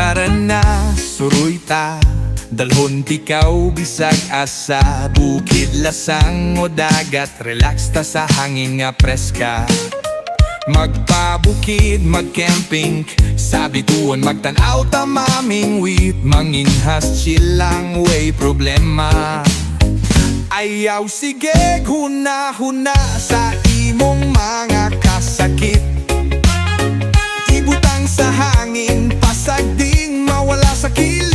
Tara na, suruy ta, dalhon tikaw bisag asa, bukid lasang o dagat, relax ta sa hangin nga preska. Magpabukid, magcamping, sa bituon magtanaw ta maming wit, manginhas chill lang, way problema. Ayaw sige, huna-huna sa imong mga kasakit, ibutang sa hangin, pasag ding mawala sa kilos.